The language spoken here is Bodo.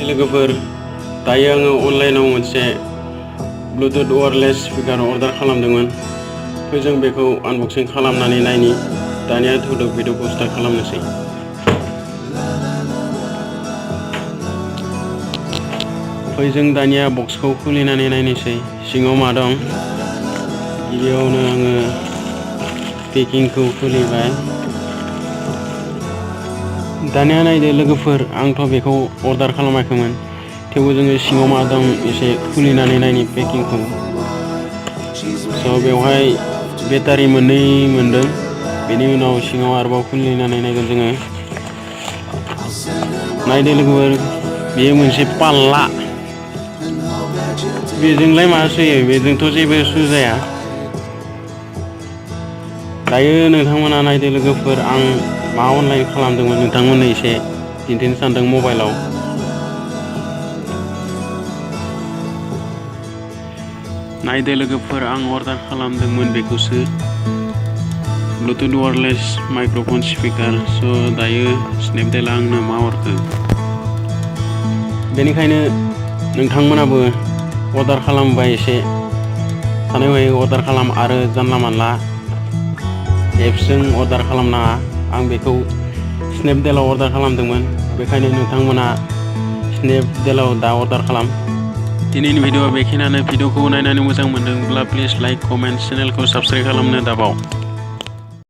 लोगोफोर दायो आङो अनलाइनाव मोनसे ब्लुटुथ वायरलेस स्पिकार अर्डार खालामदोंमोन। जों बेखौ आनबक्सिं खालामनानै नायनि। दानिया थुदो भिडिअखौ स्टार्ट खालामनोसै। जों दानिया बक्सखौ खुलिनानै नायनोसै सिङाव मा दं। गिबियावनो आङो पेकिंखौ खुलिबाय। दानिया नायदो लोगोफोर, आंथ' बेखौ अर्डार खालामाखैमोन, थेवबो जोङो सिङाव मा दं एसे खुलिनानै नायनि पेकिंखौ। बेवहाय बेटारि मोननै मोनदों। बेनि उनाव सिङाव आरोबाव खुलिनानै नायगोन जोङो। नायदो लोगोफोर, बेयो मोनसे पाल्ला। बेजोंलाय मा सुयो? बेजोंथ' जेबो सुजाया। दायो नोंथांमोना नायदो लोगोफोर, आं मा अनलाइन खालामदोंमोन नोंथांमोननो एसे दिन्थिनो सानदों मबाइलाव। नायदो लोगोफोर, आं अर्डार खालामदोंमोन बेखौसो, ब्लुटुथ वायरलेस माइक्र'फन स्पिकार। दायो स्नेपडिला आंनो मा हरखो। बेनिखायनो नोंथांमोनाबो अर्डार खालामबा एसे सानैहयै अर्डार खालाम आरो जानला मानला एप्सजों अर्डार खालामनाङा। आं बेखौ स्नेपडिलाव अर्डार खालामदोंमोन, बेखायनो नोंथांमोना स्नेपडिलाव दा अर्डार खालाम। दिनैनि भिडिअआ बेखिनियानो। भिडिअखौ नायनानै मोजां मोनदोंब्ला प्लिज लाइक, कमेन्ट, चेनेलखौ साबस्क्राइब खालामनो दाबाव।